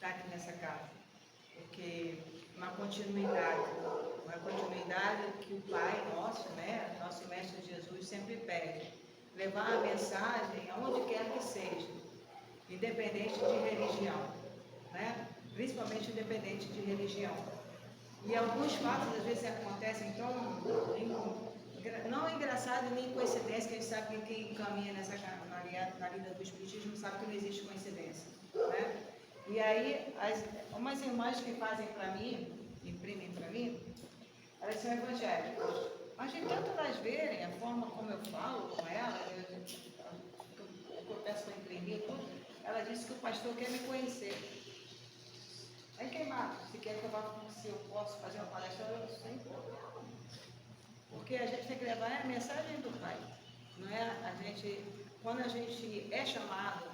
estar aqui nessa casa, porque uma continuidade que o Pai nosso, né, nosso Mestre Jesus sempre pede, levar a mensagem aonde quer que seja, independente de religião, né? Principalmente independente de religião. E alguns fatos às vezes acontecem tão não é engraçado nem coincidência, que a gente sabe que quem caminha na linha do Espiritismo sabe que não existe coincidência, né? E aí, umas irmãs que fazem para mim, imprimem para mim, elas são evangélicas. Mas de tanto elas verem a forma como eu falo com elas, eu peço para imprimir tudo, ela disse que o pastor quer me conhecer. Aí queimado, se quer que eu vá, se eu posso fazer uma palestra, eu sem problema. Porque a gente tem que levar a mensagem do Pai. Não é? Quando a gente é chamado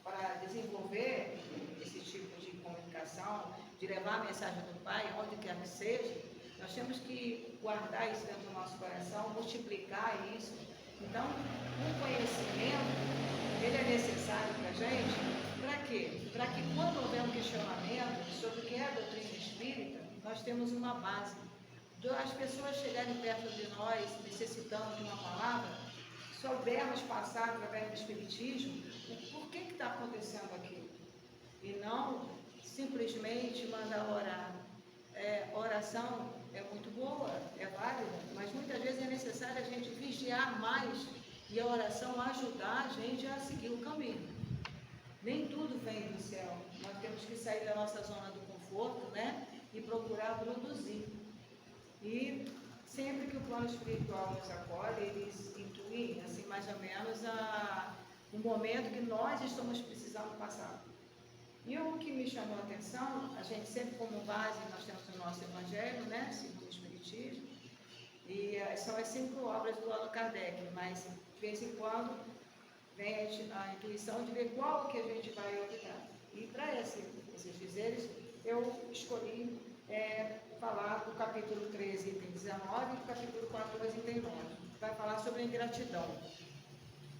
para desenvolver esse tipo de comunicação, de levar a mensagem do Pai, onde quer que seja, nós temos que guardar isso dentro do nosso coração, multiplicar isso. Então, o conhecimento, ele é necessário para a gente, para quê? Para que quando houver um questionamento sobre o que é a doutrina espírita, nós temos uma base. As pessoas chegarem perto de nós, necessitando de uma palavra, soubermos passar através do Espiritismo o porquê que está acontecendo aquilo. E não simplesmente mandar orar. Oração é muito boa, é válida, mas muitas vezes é necessário a gente vigiar mais e a oração ajudar a gente a seguir o caminho. Nem tudo vem do céu, nós temos que sair da nossa zona do conforto, né? E procurar produzir. E sempre que o plano espiritual nos acolhe, eles intuem, assim, mais ou menos, o momento que nós estamos precisando passar. E o que me chamou a atenção, a gente sempre como base, nós temos o nosso Evangelho, né, segundo o Espiritismo, e são as 5 obras do Allan Kardec, mas de vez em quando vem a intuição de ver qual que a gente vai optar. E para esses dizeres, eu escolhi falar do capítulo 13, item 19, e do capítulo 14, item 9. Vai falar sobre a ingratidão,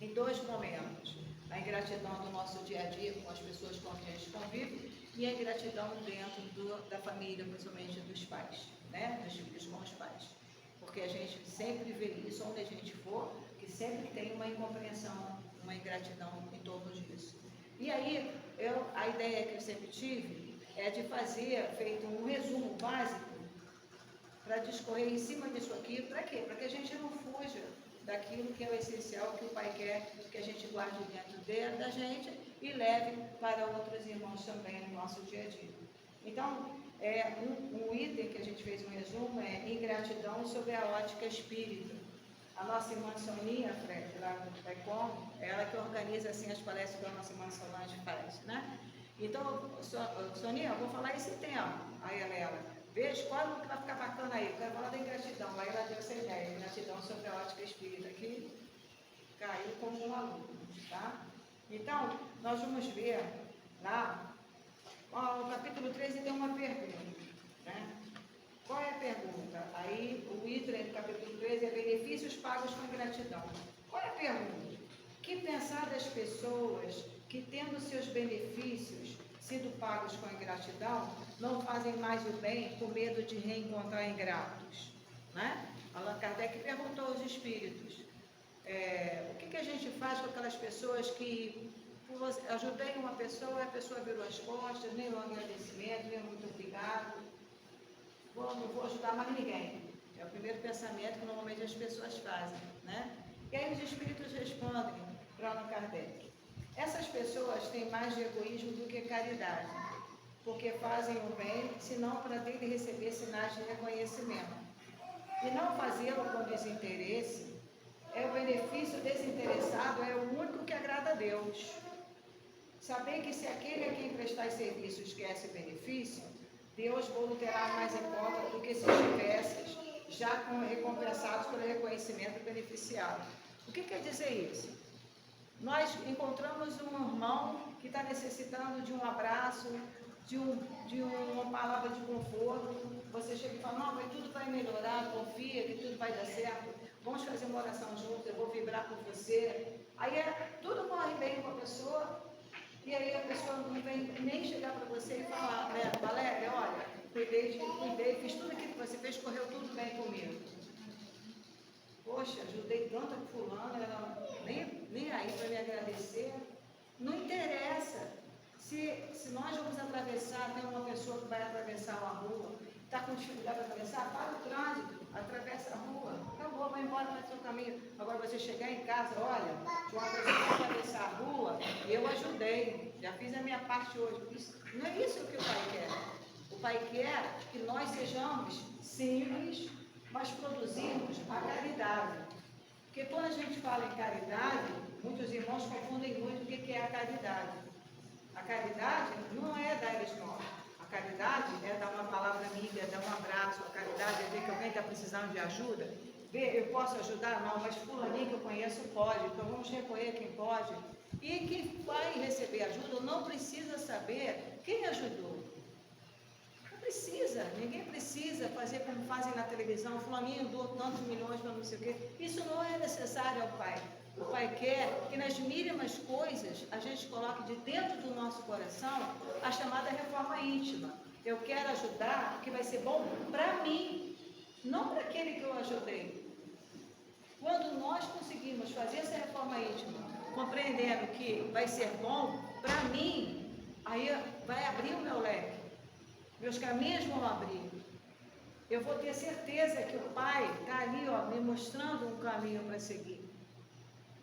em 2 momentos. A ingratidão do nosso dia a dia com as pessoas com quem a gente convive e a ingratidão dentro da família, principalmente dos pais, né? Dos filhos com os pais. Porque a gente sempre vê isso onde a gente for, que sempre tem uma incompreensão, uma ingratidão em torno disso. E aí, a ideia que eu sempre tive é de fazer, feito um resumo básico, para discorrer em cima disso aqui, para quê? Para que a gente não fuja daquilo que é o essencial, que o Pai quer que a gente guarde dentro da gente e leve para outros irmãos também no nosso dia a dia. Então, um item que a gente fez um resumo é ingratidão sob a ótica espírita. A nossa irmã Soninha, lá do PAICOM, ela que organiza assim, as palestras que a nossa irmã Solange faz, né? Então, Soninha, eu vou falar esse tema. Aí ela, veja qual que vai ficar bacana aí, eu quero falar da ingratidão. Aí ela deu essa ideia, ingratidão sobre a ótica espírita, que caiu como um aluno, tá? Então, nós vamos ver lá, o capítulo 13 tem uma pergunta, né? Qual é a pergunta? Aí, o item do capítulo 13 é benefícios pagos com ingratidão. Qual é a pergunta? Que pensar das pessoas que, tendo seus benefícios sido pagos com ingratidão, não fazem mais o bem por medo de reencontrar ingratos? Né? Allan Kardec perguntou aos espíritos, o que a gente faz com aquelas pessoas que ajudei uma pessoa, a pessoa virou as costas, nem um agradecimento, nem muito obrigado, não vou ajudar mais ninguém. É o primeiro pensamento que normalmente as pessoas fazem, né? E aí os espíritos respondem para Allan Kardec. Essas pessoas têm mais de egoísmo do que caridade, porque fazem o bem, senão para ter de receber sinais de reconhecimento. E não fazê-lo com desinteresse, o benefício desinteressado é o único que agrada a Deus. Saber que se aquele a quem prestar serviço esquece o benefício, Deus vos terá mais em conta do que se estivesses já recompensados pelo reconhecimento beneficiado. O que quer dizer isso? Nós encontramos um irmão que está necessitando de um abraço, de uma palavra de conforto. Você chega e fala, não, mas tudo vai melhorar, confia que tudo vai dar certo, vamos fazer uma oração juntos, eu vou vibrar com você. Aí tudo corre bem com a pessoa, E aí a pessoa não vem nem chegar para você e falar, né, Valéria, olha, cuidei, fiz tudo aquilo que você fez, correu tudo bem comigo. Poxa, ajudei tanto a fulana, ela nem aí para me agradecer. Não interessa. Se nós vamos atravessar, tem uma pessoa que vai atravessar uma rua, está com dificuldade de atravessar, para o trânsito, atravessa a rua, acabou, vai embora para o seu caminho. Agora você chegar em casa, olha, tinha uma pessoa que atravessar a rua e eu ajudei, já fiz a minha parte hoje. Não é isso que o Pai quer. O Pai quer que nós sejamos simples, mas produzimos a caridade. Porque quando a gente fala em caridade, muitos irmãos confundem muito o que é a caridade. A caridade não é dar esmola. A caridade é dar uma palavra amiga, é dar um abraço. A caridade é ver que alguém está precisando de ajuda. Ver, eu posso ajudar? Não, mas fulaninho que eu conheço pode. Então vamos recolher quem pode. E quem vai receber ajuda não precisa saber quem ajudou. Não precisa, ninguém precisa fazer como fazem na televisão. Fulaninho doou tantos milhões para não sei o quê. Isso não é necessário ao Pai. O Pai quer que nas mínimas coisas a gente coloque de dentro do nosso coração a chamada reforma íntima. Eu quero ajudar, que vai ser bom para mim, não para aquele que eu ajudei. Quando nós conseguimos fazer essa reforma íntima, compreendendo que vai ser bom para mim, aí vai abrir o meu leque, meus caminhos vão abrir. Eu vou ter certeza que o Pai está ali, ó, me mostrando um caminho para seguir.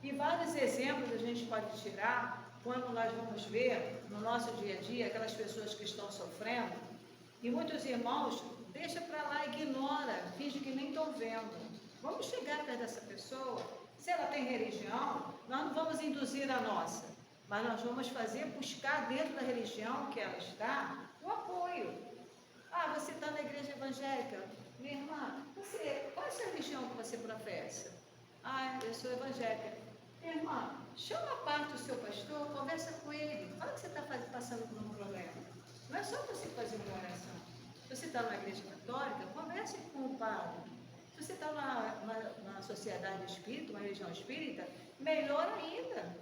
E vários exemplos a gente pode tirar quando nós vamos ver no nosso dia a dia aquelas pessoas que estão sofrendo. E muitos irmãos deixam para lá, ignora, finge que nem estão vendo. Vamos chegar perto dessa pessoa. Se ela tem religião, nós não vamos induzir a nossa, mas nós vamos buscar dentro da religião que ela está, o apoio. Ah, você está na igreja evangélica. Minha irmã, qual é a sua religião que você professa? Ah, eu sou evangélica. Minha irmã, chama a parte o seu pastor, conversa com ele, fala que você está passando por um problema. Não é só você fazer uma oração. Se você está na igreja católica, converse com o padre. Se você está na sociedade espírita, uma religião espírita, melhor ainda.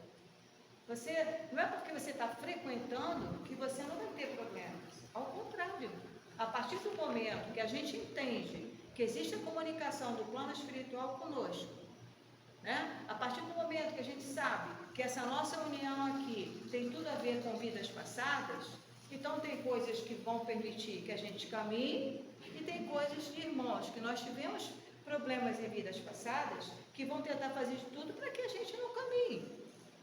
Não é porque você está frequentando que você não vai ter problemas. Ao contrário, a partir do momento que a gente entende que existe a comunicação do plano espiritual conosco, né? A partir do momento que a gente sabe que essa nossa união aqui tem tudo a ver com vidas passadas, então tem coisas que vão permitir que a gente caminhe e tem coisas de irmãos que nós tivemos problemas em vidas passadas que vão tentar fazer de tudo para que a gente não caminhe.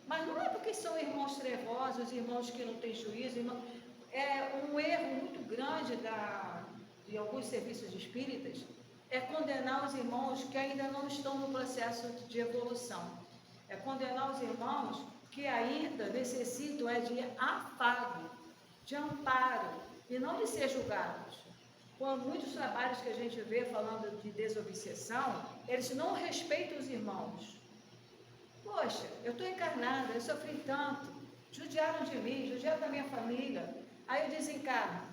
Mas não é porque são irmãos trevosos, irmãos que não têm juízo. É um erro muito grande de alguns serviços espíritas, é condenar os irmãos que ainda não estão no processo de evolução. É condenar os irmãos que ainda necessitam de afago, de amparo, e não de ser julgados. Com muitos trabalhos que a gente vê falando de desobsessão, eles não respeitam os irmãos. Poxa, eu estou encarnada, eu sofri tanto, judiaram de mim, judiaram da minha família, aí eu desencarno.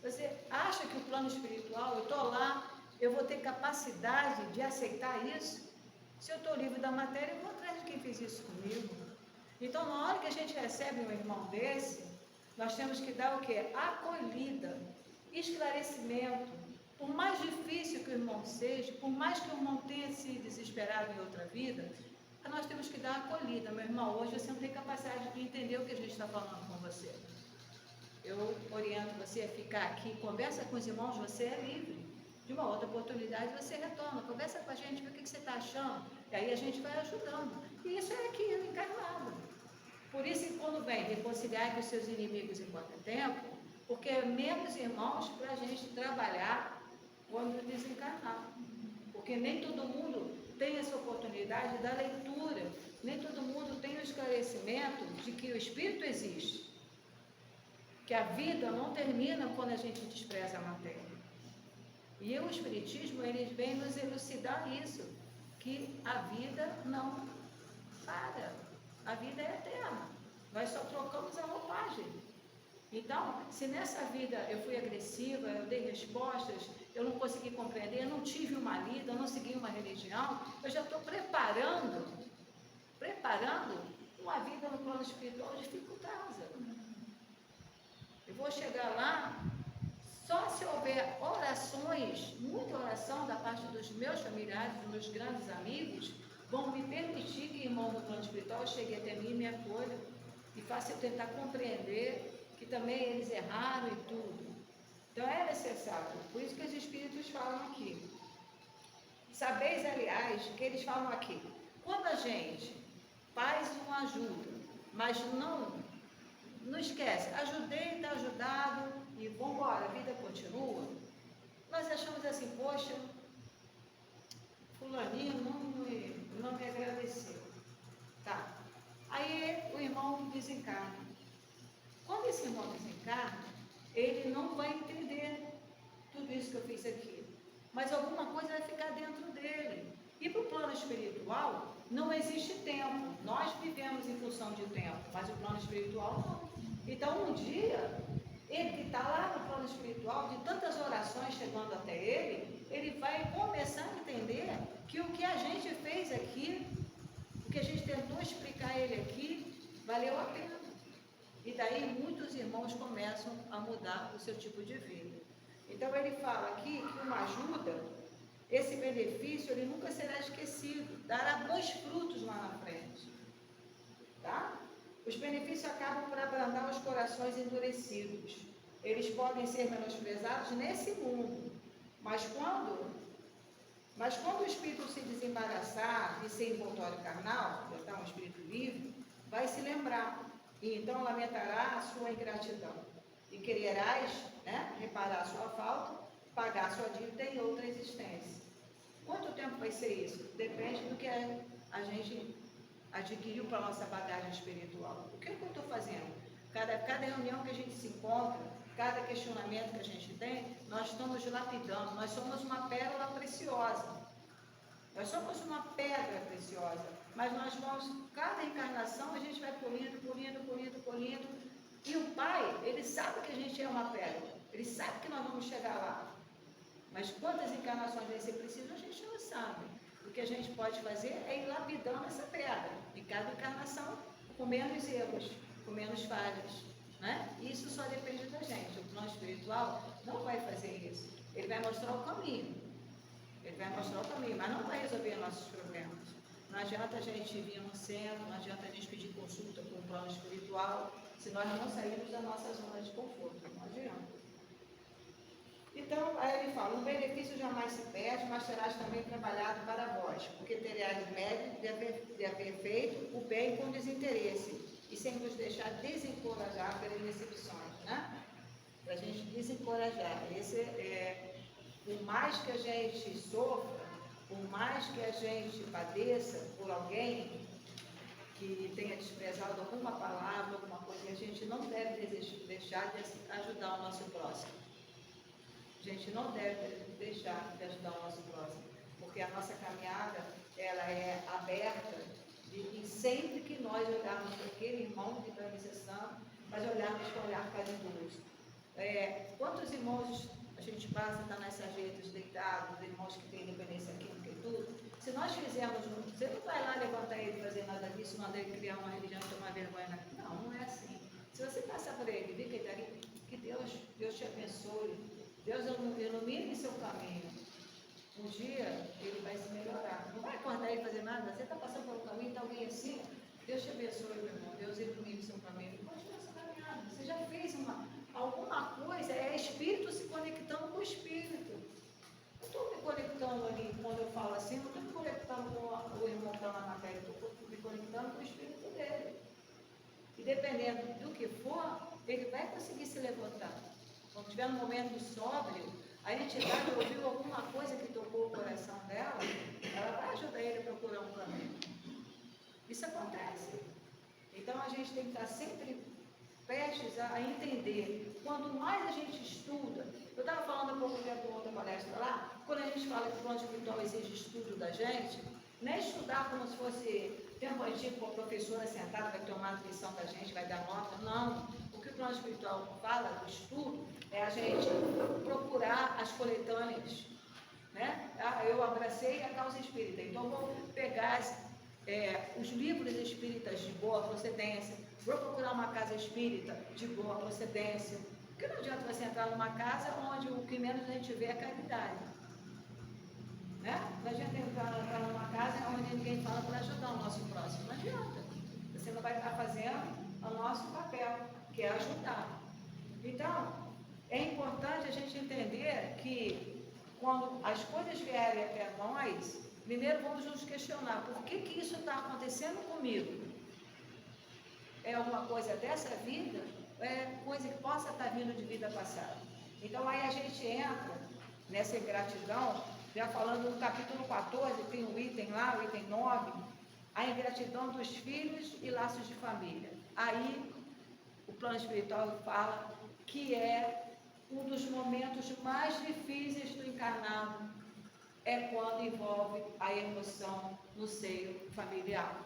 Você acha que o plano espiritual, eu estou lá, eu vou ter capacidade de aceitar isso? Se eu estou livre da matéria, eu vou atrás de quem fez isso comigo. Então, na hora que a gente recebe um irmão desse, nós temos que dar o quê? Acolhida, esclarecimento. Por mais difícil que o irmão seja, por mais que o irmão tenha se desesperado em outra vida, nós temos que dar acolhida. Meu irmão, hoje você não tem capacidade de entender o que a gente está falando com você. Eu oriento você a ficar aqui, conversa com os irmãos, você é livre. De uma outra oportunidade você retorna, conversa com a gente, vê o que você está achando, e aí a gente vai ajudando. E isso é aqui, encarnado. Por isso que quando vem reconciliar com os seus inimigos em quanto tempo, porque é menos irmãos para a gente trabalhar quando desencarnar. Porque nem todo mundo tem essa oportunidade da leitura, nem todo mundo tem o esclarecimento de que o Espírito existe. Que a vida não termina quando a gente despreza a matéria. E o Espiritismo, ele vem nos elucidar isso, que a vida não para, a vida é eterna, nós só trocamos a roupagem. Então, se nessa vida eu fui agressiva, eu dei respostas, eu não consegui compreender, eu não tive uma lida, eu não segui uma religião, eu já estou preparando uma vida entra no plano espiritual, dificulta. Eu vou chegar lá só se houver orações, muita oração da parte dos meus familiares, dos meus grandes amigos, vão me permitir que irmão do plano espiritual chegue até mim e me acolha e faça eu tentar compreender que também eles erraram e tudo. Então é necessário, por isso que os espíritos falam aqui. Sabeis, aliás, que eles falam aqui, quando a gente faz uma ajuda, mas não esquece, ajudei, está ajudado e vamos embora, a vida continua, nós achamos assim, poxa, fulaninho não me agradeceu. Tá. Aí o irmão desencarna. Quando esse irmão desencarna, ele não vai entender tudo isso que eu fiz aqui. Mas alguma coisa vai ficar dentro dele. E para o plano espiritual, não existe tempo. Nós vivemos em função de tempo, mas o plano espiritual não. Então, um dia, ele que está lá no plano espiritual, de tantas orações chegando até ele vai começar a entender que o que a gente fez aqui, o que a gente tentou explicar a ele aqui, valeu a pena. E daí muitos irmãos começam a mudar o seu tipo de vida. Então ele fala aqui que uma ajuda, esse benefício, ele nunca será esquecido, dará bons frutos lá na frente. Tá? Os benefícios acabam por abrandar os corações endurecidos. Eles podem ser menosprezados nesse mundo, mas quando o espírito se desembaraçar de ser envoltório carnal, já está um espírito livre, vai se lembrar, e então lamentará a sua ingratidão, e quererás, reparar a sua falta, pagar a sua dívida em outra existência. Quanto tempo vai ser isso? Depende do que a gente adquiriu para a nossa bagagem espiritual. O que eu estou fazendo? Cada reunião que a gente se encontra, cada questionamento que a gente tem, nós estamos lapidando, nós somos uma pérola preciosa. Nós somos uma pedra preciosa, mas nós vamos, cada encarnação a gente vai polindo, e o Pai, Ele sabe que a gente é uma pérola, Ele sabe que nós vamos chegar lá, mas quantas encarnações vai ser preciso, a gente não sabe. O que a gente pode fazer é ir lapidando essa pedra, em cada encarnação, com menos erros, com menos falhas, né? Isso só depende da gente. O plano espiritual não vai fazer isso, ele vai mostrar o caminho. Ele vai mostrar o caminho, mas não vai resolver nossos problemas. Não adianta a gente vir no centro, não adianta a gente pedir consulta com o plano espiritual, se nós não sairmos da nossa zona de conforto. Não adianta. Então, aí ele fala, o benefício jamais se perde, mas terás também trabalhado para vós, porque terás mérito de haver feito o bem com desinteresse, e sem vos deixar desencorajar pelas decepções, né? Para a gente desencorajar. Esse por mais que a gente sofra, por mais que a gente padeça por alguém que tenha desprezado alguma palavra, alguma coisa, a gente não deve deixar de ajudar o nosso próximo. A gente não deve deixar de ajudar o nosso próximo, porque a nossa caminhada, ela é aberta, e sempre que nós olharmos para aquele irmão que está me cessando, nós olharmos com um olhar carinhoso. Quantos irmãos a gente passa, está nas sarjetas deitados, irmãos que têm independência química e tudo, se nós fizermos, você não vai lá levantar ele e fazer nada disso, mandar ele criar uma religião e tomar vergonha na... Não é assim. Se você passar por ele, ver que ele está ali, que Deus te abençoe, Deus ilumine seu caminho. Um dia ele vai se melhorar. Não vai acordar e fazer nada. Você está passando pelo caminho, está alguém assim, Deus te abençoe, meu irmão, Deus ilumine seu caminho. E continua sua caminhada. Você já fez alguma coisa, é espírito se conectando com o espírito. Eu estou me conectando ali, quando eu falo assim, não estou me conectando com o irmão que está lá na terra, estou me conectando com o espírito dele. E dependendo do que for, ele vai conseguir se levantar. Quando tiver um momento sóbrio, a entidade ouviu alguma coisa que tocou o coração dela, ela vai ajudar ele a procurar um caminho. Isso acontece. Então a gente tem que estar sempre prestes a entender. Quanto mais a gente estuda, eu estava falando há pouco tempo em outra palestra lá, quando a gente fala que o plano espiritual exige estudo da gente, não é estudar como se fosse tempo antigo, com a professora sentada, vai tomar a atenção da gente, vai dar nota. Não. O que o plano espiritual fala do estudo é a gente procurar as coletâneas, né? Eu abracei a causa espírita, então vou pegar os livros espíritas de boa procedência, vou procurar uma casa espírita de boa procedência, porque não adianta você entrar numa casa onde o que menos a gente vê é caridade. Né? Não adianta entrar numa casa onde ninguém fala para ajudar o nosso próximo. Não adianta. Você não vai estar fazendo o nosso papel, que é ajudar. Então, é importante a gente entender que quando as coisas vierem até nós, primeiro vamos nos questionar, por que isso está acontecendo comigo? É alguma coisa dessa vida? É coisa que possa estar vindo de vida passada? Então aí a gente entra nessa ingratidão, já falando no capítulo 14, tem um item lá, o item 9, a ingratidão dos filhos e laços de família. Aí o plano espiritual fala que é um dos momentos mais difíceis do encarnado, é quando envolve a emoção no seio familiar,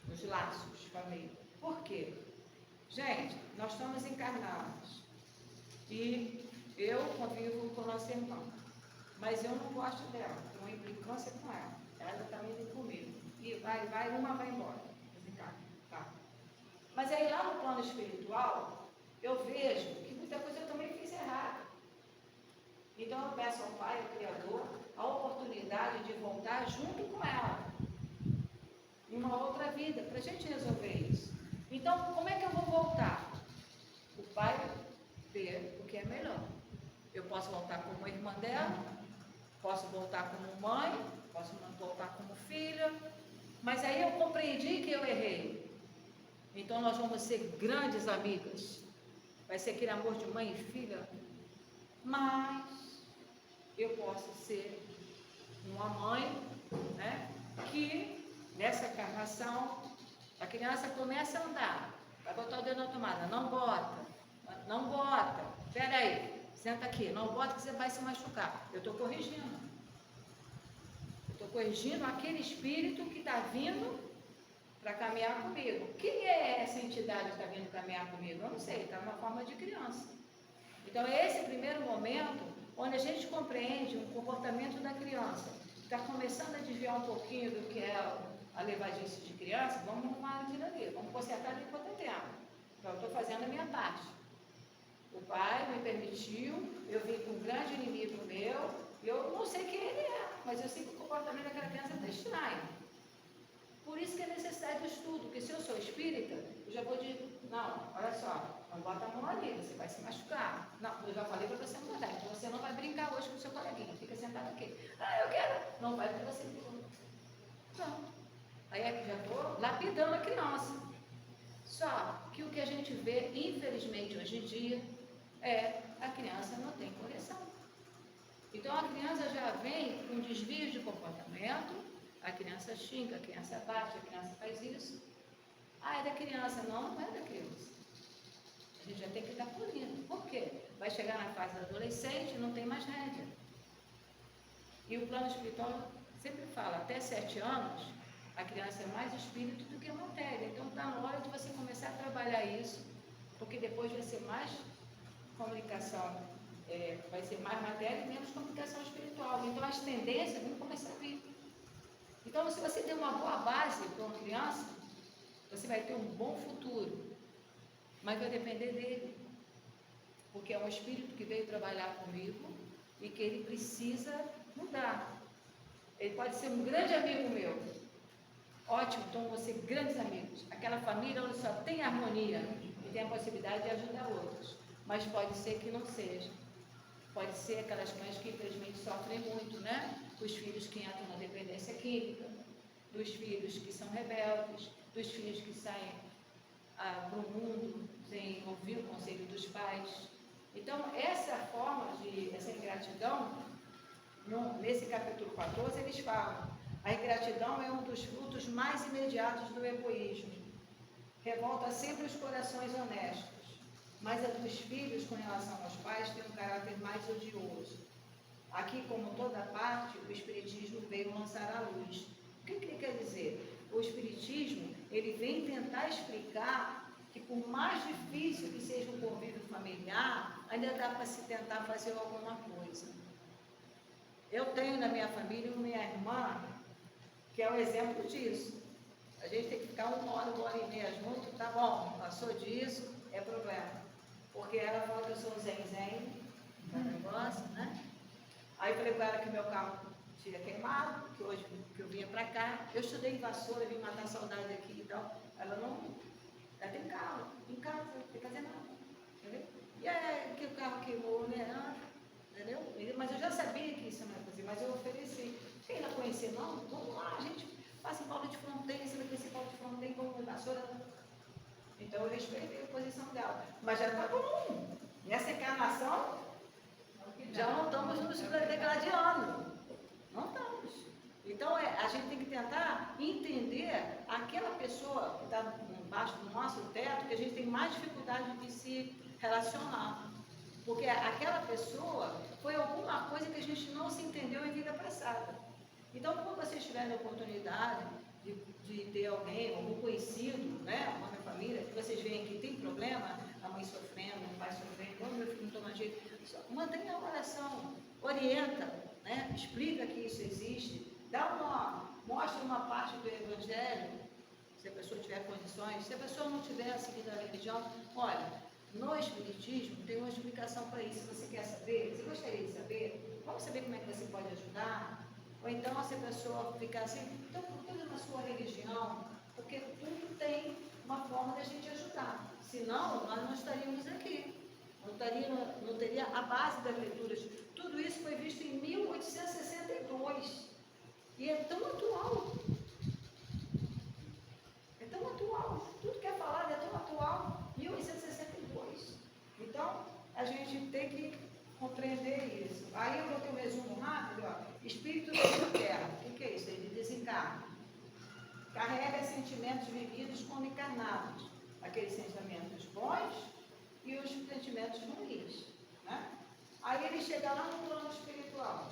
nos laços de família. Por quê? Gente, nós estamos encarnados e eu convivo com nossa irmã, mas eu não gosto dela, tenho uma implicância com ela, ela também vem comigo, e uma vai embora, tá? Mas aí lá no plano espiritual, eu vejo que muita coisa eu também fiz errado. Então eu peço ao Pai, ao Criador, a oportunidade de voltar junto com ela, em uma outra vida, para a gente resolver isso. Então, como é que eu vou voltar? O Pai vê o que é melhor. Eu posso voltar como irmã dela, posso voltar como mãe, posso voltar como filha, mas aí eu compreendi que eu errei. Então nós vamos ser grandes amigas. Vai ser aquele amor de mãe e filha, mas eu posso ser uma mãe, né, que nessa encarnação a criança começa a andar, vai botar o dedo na tomada, não bota, espera aí, senta aqui, não bota que você vai se machucar. Eu estou corrigindo aquele espírito que está vindo para caminhar comigo. Quem é essa entidade que está vindo caminhar comigo? Eu não sei, está numa forma de criança. Então é esse primeiro momento onde a gente compreende o comportamento da criança, está começando a desviar um pouquinho do que é a levadice de criança, vamos arrumar aquilo ali, vamos consertar de quanto tempo. Então eu estou fazendo a minha parte. O Pai me permitiu, eu vim com um grande inimigo meu, eu não sei quem ele é, mas eu sei que o comportamento daquela criança está estranho. Por isso que é necessário o estudo, porque se eu sou espírita, eu já vou dizer, não, olha só, não bota a mão ali, você vai se machucar. Não, eu já falei para você não botar, então você não vai brincar hoje com o seu coleguinha, fica sentado aqui. Ah, eu quero. Não vai porque você brigou. Não. Aí é que já estou lapidando a criança. Só que o que a gente vê, infelizmente, hoje em dia, é a criança não tem correção. Então a criança já vem com desvio de comportamento, a criança xinga, a criança bate, a criança faz isso. Ah, é da criança. Não, não é da criança. A gente já tem que estar punindo. Por quê? Vai chegar na fase da adolescente e não tem mais rédea. E o plano espiritual sempre fala, até 7 anos, a criança é mais espírito do que matéria. Então está na hora de você começar a trabalhar isso, porque depois vai ser mais comunicação, vai ser mais matéria e menos comunicação espiritual. Então as tendências vão começar a vir. Então, se você tem uma boa base para uma criança, você vai ter um bom futuro, mas vai depender dele, porque é um espírito que veio trabalhar comigo e que ele precisa mudar. Ele pode ser um grande amigo meu, ótimo, então vão ser grandes amigos. Aquela família onde só tem harmonia e tem a possibilidade de ajudar outros, mas pode ser que não seja. Pode ser aquelas mães que infelizmente sofrem muito, né? Os filhos que entram na dependência química, dos filhos que são rebeldes, dos filhos que saem para o mundo sem ouvir o conselho dos pais. Então, essa forma essa ingratidão, nesse capítulo 14, eles falam, a ingratidão é um dos frutos mais imediatos do egoísmo. Revolta sempre os corações honestos, mas a dos filhos com relação aos pais tem um caráter mais odioso. Aqui, como toda parte, o Espiritismo veio lançar a luz. O que ele quer dizer? O Espiritismo, ele vem tentar explicar que por mais difícil que seja o convívio familiar, ainda dá para se tentar fazer alguma coisa. Eu tenho na minha família uma minha irmã, que é um exemplo disso. A gente tem que ficar 1 hora e meia junto, tá bom, passou disso, é problema. Porque ela fala que eu sou zen, no negócio, né? Aí eu falei com ela que meu carro tinha queimado, que hoje que eu vinha pra cá, eu estudei em Vassoura, vim matar a saudade aqui e tal. Ela tem carro, em casa, não tem que fazer nada, entendeu? E é que o carro queimou, né? Entendeu? Mas eu já sabia que isso não ia fazer, mas eu ofereci. Quem não conhecer, não, vamos lá, a gente passa em Paulo de Fronteira, você vai conhecer Paulo de Fronteira, vamos em Vassoura. Então eu respeitei a posição dela. Mas já está bom. Nessa encarnação, já não estamos nos degladiando. Não estamos. Então a gente tem que tentar entender aquela pessoa que está embaixo do nosso teto, que a gente tem mais dificuldade de se relacionar. Porque aquela pessoa foi alguma coisa que a gente não se entendeu em vida passada. Então, quando vocês tiverem a oportunidade de ter alguém, algum conhecido, né, uma família, que vocês veem que tem problema, a mãe sofrendo, o pai sofrendo, meu filho não toma jeito, mantenha a oração, orienta, né, explica que isso existe, mostra uma parte do Evangelho, se a pessoa tiver condições, se a pessoa não tiver seguido a religião, olha, no Espiritismo tem uma explicação para isso. Você quer saber? Você gostaria de saber? Vamos saber como é que você pode ajudar? Ou então, se a pessoa ficar assim, então procura na sua religião, porque tudo tem uma forma de a gente ajudar. Senão, nós não estaríamos aqui. Não teria a base das leituras. Tudo isso foi visto em 1862. E é tão atual. É tão atual. Tudo que é falado é tão atual. 1862. Então, a gente tem que compreender isso. Aí eu botei um resumo rápido, ó. Espírito da terra. O que é isso? Ele desencarna. Carrega sentimentos vividos quando encarnados. Aqueles sentimentos bons e os sentimentos ruins. Né? Aí ele chega lá no plano espiritual.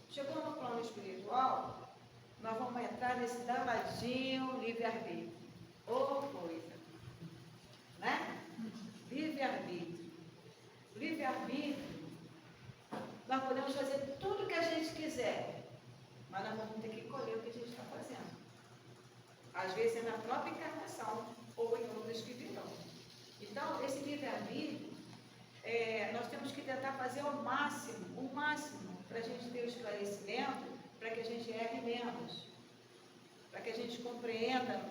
Chegou no plano espiritual, nós vamos entrar nesse danadinho livre-arbítrio. Ô coisa. Né? Livre-arbítrio. Livre-arbítrio, nós podemos fazer tudo o que a gente quiser, mas nós vamos ter que colher o que a gente está fazendo. Às vezes é na própria encarnação ou em outras que virão. Então, esse livre-arbítrio, nós temos que tentar fazer o máximo, para a gente ter o esclarecimento, para que a gente erre menos, para que a gente compreenda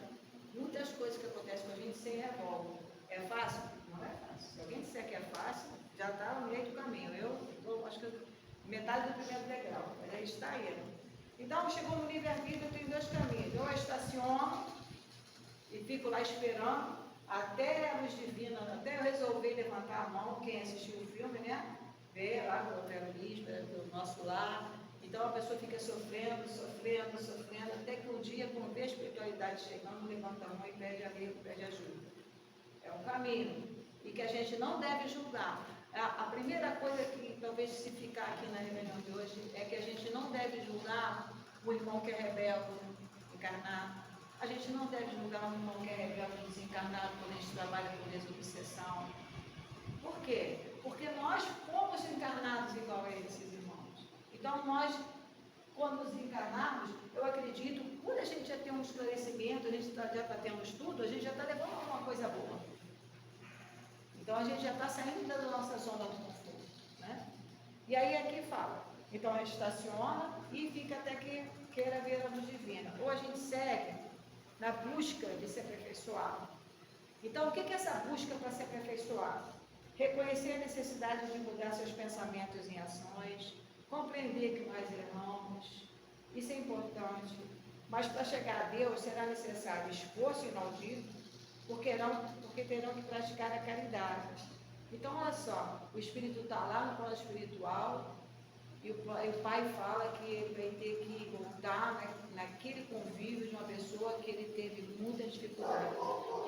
muitas coisas que acontecem com a gente sem revolta. É fácil? Não é fácil. Se alguém disser que é fácil, já está no meio do caminho. Eu acho que metade do primeiro degrau, mas aí está indo. Então, chegou no livre-arbítrio, eu tenho 2 caminhos. Eu estaciono e fico lá esperando até a luz divina, até eu resolver levantar a mão, quem assistiu o filme, né? Ver lá do Hotel Lisboa, do nosso lar. Então, a pessoa fica sofrendo, até que um dia, quando vê a espiritualidade chegando, levanta a mão e pede amigo, pede ajuda. É um caminho. E que a gente não deve julgar. A primeira coisa que talvez se ficar aqui na reunião de hoje é que a gente não deve julgar o irmão que é rebelde, encarnado. A gente não deve julgar um irmão que é rebelde, desencarnado, quando a gente trabalha com desobsessão. Por quê? Porque nós fomos encarnados igual a esses irmãos. Então nós, quando nos encarnarmos, eu acredito, por a gente já ter um esclarecimento, a gente já está tendo estudo, a gente já está levando alguma coisa boa. Então a gente já está saindo da nossa zona de conforto. Né? E aí aqui fala, então a gente estaciona e fica até que queira ver a luz divina. Ou a gente segue na busca de se aperfeiçoar. Então o que é essa busca para se aperfeiçoar? Reconhecer a necessidade de mudar seus pensamentos em ações, compreender que nós erramos, isso é importante. Mas para chegar a Deus será necessário esforço inaudito, porque terão que praticar a caridade. Então, olha só, o espírito está lá no plano espiritual e o pai fala que ele vai ter que voltar naquele convívio de uma pessoa que ele teve muita dificuldade.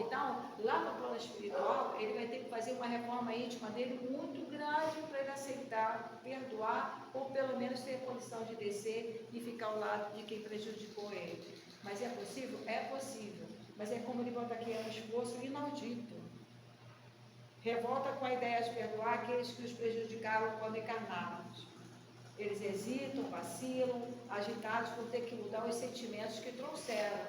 Então, lá no plano espiritual, ele vai ter que fazer uma reforma íntima dele muito grande para ele aceitar, perdoar, ou pelo menos ter a condição de descer e ficar ao lado de quem prejudicou ele. Mas é possível? É possível. Mas é como ele bota aqui, é um esforço inaudito. Revolta com a ideia de perdoar aqueles que os prejudicaram quando encarnados. Eles hesitam, vacilam, agitados por ter que mudar os sentimentos que trouxeram.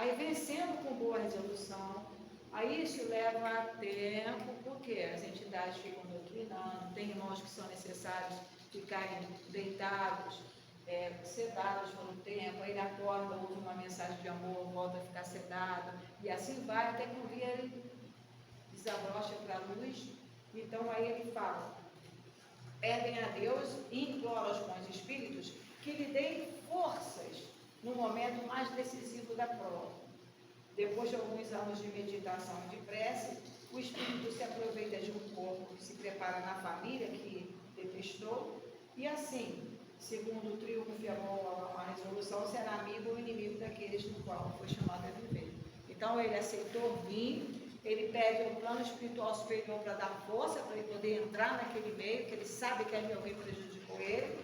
Aí vencendo com boa resolução. Aí isso leva tempo, porque as entidades ficam doutrinando, tem irmãos que são necessários ficarem deitados, sedados por um tempo, aí ele acorda, ouve uma mensagem de amor, volta a ficar sedado, e assim vai, até que um dia ele desabrocha para a luz. Então aí ele fala, pedem a Deus e imploram aos bons espíritos que lhe deem forças no momento mais decisivo da prova. Depois de alguns anos de meditação e de prece, o espírito se aproveita de um corpo que se prepara na família que detestou, e assim, segundo o triunfo e a resolução, será amigo ou inimigo daqueles no qual foi chamado a viver. Então ele aceitou vir, ele pede ao plano espiritual superior para dar força, para ele poder entrar naquele meio, que ele sabe que alguém prejudicou ele,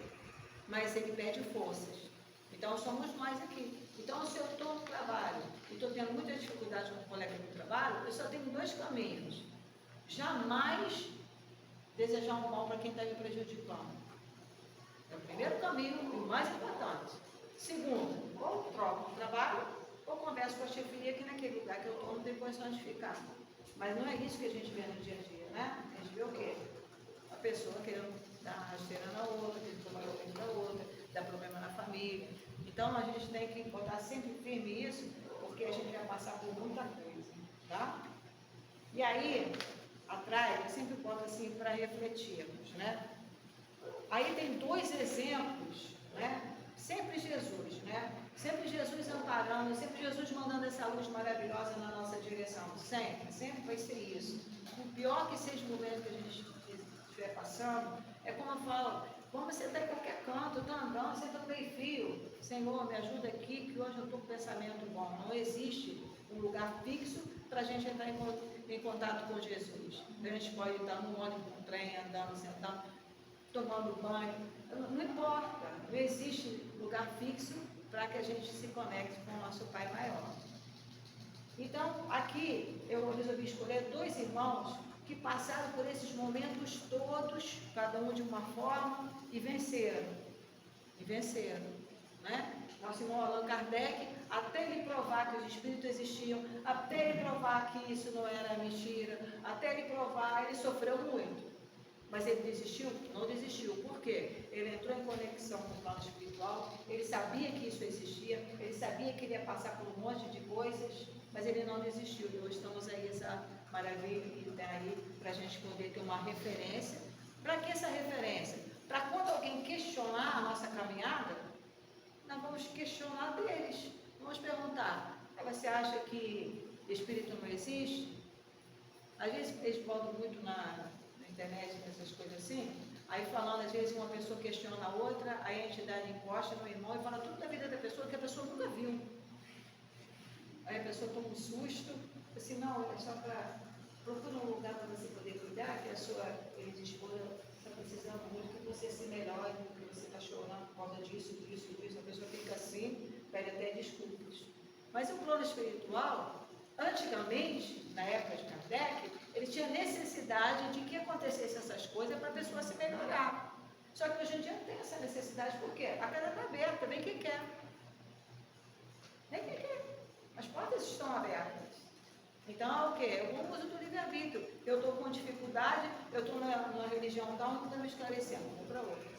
mas ele pede forças. Então somos nós aqui. Então, se eu estou no trabalho e estou tendo muita dificuldade com o colega do trabalho, eu só tenho dois caminhos. Jamais desejar um mal para quem está me prejudicando. É o primeiro caminho e o mais importante. Segundo, ou troco o trabalho, ou converso com a chefia que naquele lugar que eu estou não tem condições de ficar. Mas não é isso que a gente vê no dia a dia, né? A gente vê o quê? A pessoa querendo dar uma rasteira na outra, querendo tomar o tempo da outra, dar problema na família. Então a gente tem que botar sempre firme isso, porque a gente vai passar por muita coisa, tá? E aí, atrás, eu sempre boto assim para refletirmos, né? Aí tem dois exemplos, né? Sempre Jesus, né? Sempre Jesus amparando, sempre Jesus mandando essa luz maravilhosa na nossa direção. Sempre vai ser isso. O pior que seja o momento que a gente estiver passando, é como eu falo, vamos sentar em qualquer canto, eu estou andando, senta no meio-fio. Senhor, me ajuda aqui, que hoje eu estou com pensamento bom. Não existe um lugar fixo para a gente entrar em contato com Jesus. A gente pode estar no ônibus, no trem, andando, sentando, tomando banho. Não importa, não existe lugar fixo para que a gente se conecte com o nosso Pai maior. Então, aqui eu resolvi escolher dois irmãos que passaram por esses momentos todos, cada um de uma forma, e venceram. Né? Nosso irmão Allan Kardec, até ele provar que os espíritos existiam, até ele provar que isso não era mentira, até ele provar, ele sofreu muito. Mas ele desistiu? Não desistiu. Por quê? Ele entrou em conexão com o plano espiritual, ele sabia que isso existia, ele sabia que ele ia passar por um monte de coisas, mas ele não desistiu. E hoje estamos aí, essa maravilha que está aí, para a gente poder ter uma referência. Para que essa referência? Para quando alguém questionar a nossa caminhada, nós vamos questionar deles. Vamos perguntar, você acha que espírito não existe? Às vezes eles botam muito na internet, essas coisas assim, aí falando, às vezes uma pessoa questiona a outra, aí a entidade encosta no irmão e fala tudo da vida da pessoa que a pessoa nunca viu. Aí a pessoa toma um susto, assim, não, é só para procura um lugar para você poder cuidar, que a sua ex-esposa está precisando muito que você se melhore, porque você está chorando por causa disso, a pessoa fica assim, pede até desculpas. Mas o plano espiritual, antigamente, na época de Kardec, ele tinha necessidade de que acontecesse essas coisas para a pessoa se melhorar. Só que hoje em dia não tem essa necessidade, por quê? A casa está aberta, vem quem quer. Vem quem quer. As portas estão abertas. Então, o quê? Eu uso do livre-arbítrio. Eu estou com dificuldade, eu estou numa religião tal, não está me esclarecendo, vou para outra.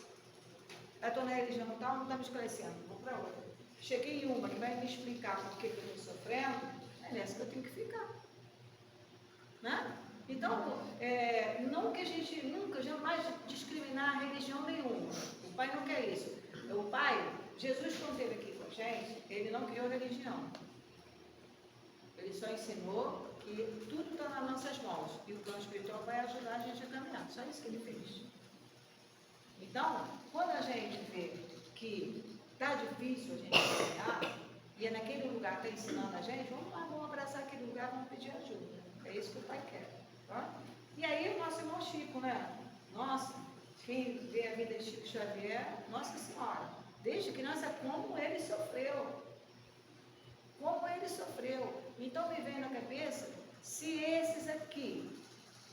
Eu estou na religião tal, não está me esclarecendo, vou para outra. Cheguei em uma que vai me explicar por que eu estou sofrendo, é nessa que eu tenho que ficar. Né? Então, não que a gente nunca, jamais discriminar religião nenhuma. O Pai não quer isso. O Pai, Jesus, quando esteve aqui com a gente, ele não criou religião. Ele só ensinou que tudo está nas nossas mãos. E o plano espiritual vai ajudar a gente a caminhar. Só isso que ele fez. Então, quando a gente vê que está difícil a gente caminhar, e é naquele lugar que está ensinando a gente, vamos lá, vamos abraçar aquele lugar, vamos pedir ajuda. É isso que o Pai quer. Tá? E aí o nosso irmão Chico, né? Nossa, quem vê a vida de Chico Xavier, Nossa Senhora, desde criança, como ele sofreu. Como ele sofreu. Então me vem na cabeça, se esses aqui,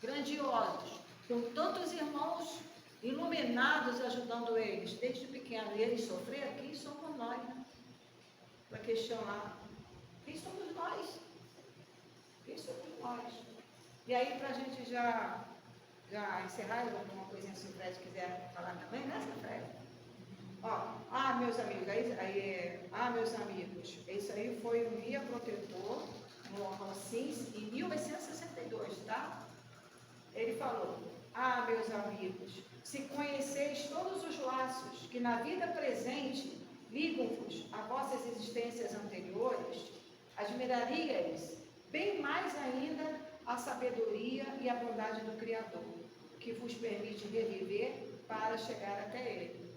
grandiosos, com tantos irmãos iluminados ajudando eles, desde pequeno, e eles sofreram, quem somos nós, né? Para questionar. Quem somos nós? Quem somos nós? E aí, para a gente já encerrar, eu alguma coisinha se o Fred quiser falar também, né, seu Fred? Ó, meus amigos, meus amigos, isso aí foi um guia protetor no CINS em 1862, tá? Ele falou: meus amigos, se conheceis todos os laços que na vida presente ligam-vos a vossas existências anteriores, admiraríeis bem mais ainda a sabedoria e a bondade do Criador, que vos permite reviver para chegar até Ele.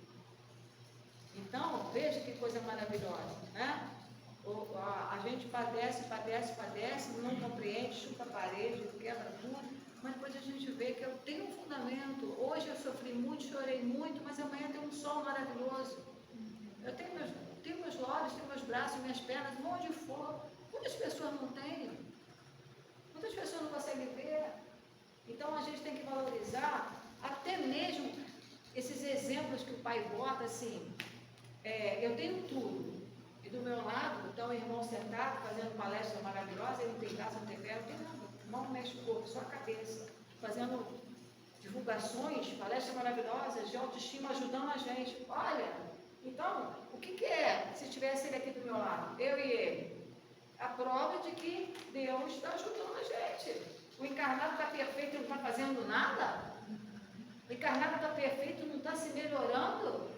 Então, veja que coisa maravilhosa, né? A gente padece, não compreende, chupa a parede, quebra tudo, mas depois a gente vê que eu tenho um fundamento. Hoje eu sofri muito, chorei muito, mas amanhã tem um sol maravilhoso. Eu tenho meus olhos, tenho meus braços, minhas pernas, onde for. Quantas pessoas não têm? Quantas pessoas não conseguem ver? Então a gente tem que valorizar até mesmo esses exemplos que o pai bota, assim, eu tenho tudo. E do meu lado está o irmão sentado, fazendo palestra maravilhosa, ele não tem casa, não tem pé, não tem nada. O irmão mexe o corpo, só a cabeça, fazendo divulgações, palestras maravilhosas de autoestima, ajudando a gente. Olha, então, o que é se tivesse ele aqui do meu lado, eu e ele? A prova de que Deus está ajudando a gente. O encarnado está perfeito e não está fazendo nada? O encarnado está perfeito e não está se melhorando?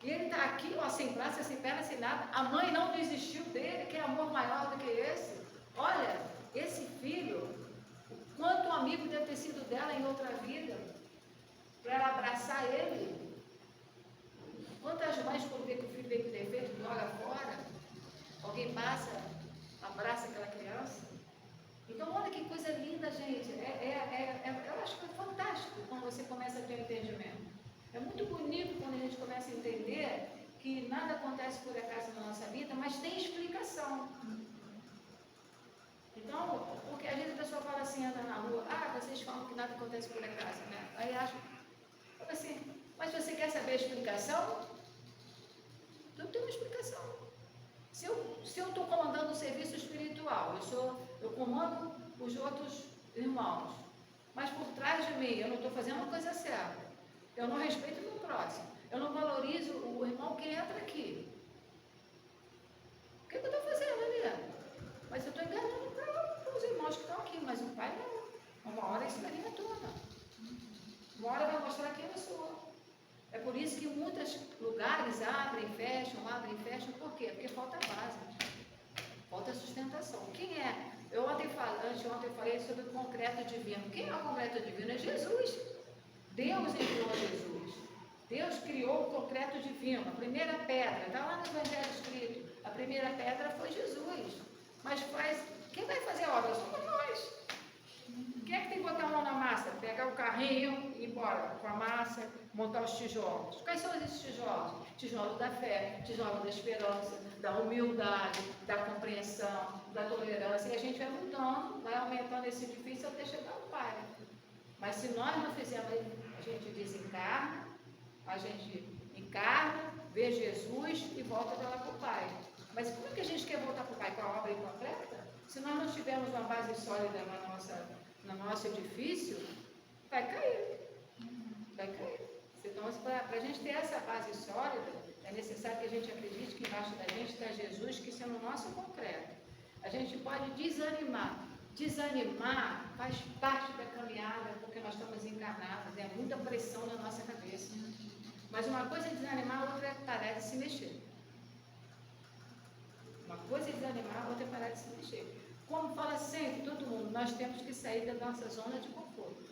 E ele está aqui, ó, sem braço, sem perna, sem nada. A mãe não desistiu dele, que é amor maior do que esse. Olha, esse filho, quanto amigo deve ter sido dela em outra vida, para ela abraçar ele. Quantas mães, quando vê que o filho veio com defeito, joga fora? Alguém passa, abraça aquela criança? Então, olha que coisa linda, gente. Eu acho que é fantástico quando você começa a ter um entendimento. É muito bonito quando a gente começa a entender que nada acontece por acaso na nossa vida, mas tem explicação. Então, porque às vezes a pessoa fala assim, anda na rua, vocês falam que nada acontece por acaso, né? Aí acho assim, mas você quer saber a explicação? Então tem uma explicação. Se eu estou comandando o serviço espiritual, eu comando os outros irmãos, mas por trás de mim eu não estou fazendo a coisa certa. Eu não respeito o meu próximo. Eu não valorizo o irmão que entra aqui. O que eu estou fazendo ali? Mas eu estou enganando para os irmãos que estão aqui, mas o pai não. Uma hora isso daí toda. Uma hora vai mostrar quem eu sou. É por isso que em muitos lugares abrem e fecham. Por quê? Porque falta base. Falta sustentação. Quem é? Ontem eu falei sobre o concreto divino. Quem é o concreto divino? É Jesus. Deus enviou Jesus. Deus criou o concreto divino. A primeira pedra, está lá no Evangelho escrito. A primeira pedra foi Jesus. Mas quem vai fazer a obra? Somos nós. Quem é que tem que botar a mão na massa? Pegar o carrinho e ir embora com a massa, montar os tijolos. Quais são esses tijolos? Tijolo da fé, tijolo da esperança, da humildade, da compreensão, da tolerância. E a gente vai mudando, vai aumentando esse edifício até chegar ao Pai. Mas se nós não fizermos, a gente desencarna, a gente encarna, vê Jesus e volta para lá para o Pai. Mas como é que a gente quer voltar para o Pai? Com a obra incompleta? Se nós não tivermos uma base sólida no nosso edifício, vai cair. Vai cair. Então, para a gente ter essa base sólida, é necessário que a gente acredite que embaixo da gente está Jesus, que isso é no nosso concreto. A gente pode desanimar. Desanimar faz parte da caminhada, porque nós estamos encarnados, é muita pressão na nossa cabeça. Mas uma coisa é desanimar, outra é parar de se mexer. Uma coisa é desanimar, outra é parar de se mexer. Como fala sempre todo mundo, nós temos que sair da nossa zona de conforto.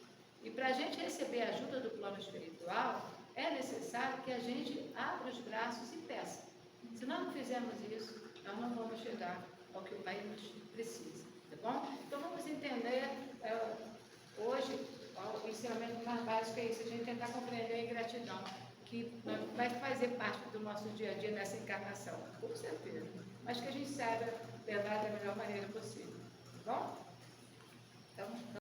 E para a gente receber a ajuda do plano espiritual, é necessário que a gente abra os braços e peça. Se nós não fizermos isso, nós não vamos chegar ao que o Pai nos precisa. Tá bom? Então vamos entender hoje o ensinamento mais básico é isso, a gente tentar compreender a ingratidão, que vai fazer parte do nosso dia a dia nessa encarnação, com certeza. Mas que a gente saiba levar da melhor maneira possível. Tá bom? Então,